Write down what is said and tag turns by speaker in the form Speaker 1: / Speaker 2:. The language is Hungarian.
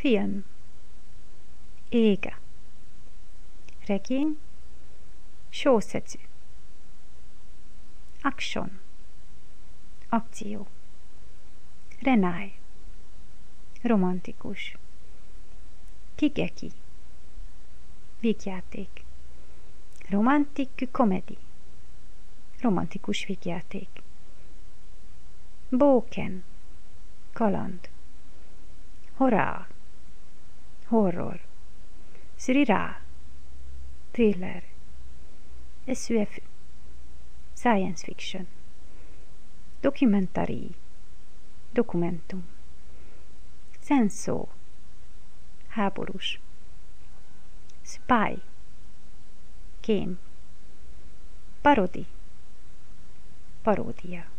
Speaker 1: Film. Ége. Regény. Sószecű. Action. Akció. Renály. Romantikus. Kigeki. Vígjáték. Romantik komedi. Romantikus vígjáték. Bóken. Kaland. Horror. Horror. Srirá. Thriller. SF. Science fiction. Dokumentari. Dokumentum. Szenszó. Háborús. Spy. Kém. Parodi. Paródia.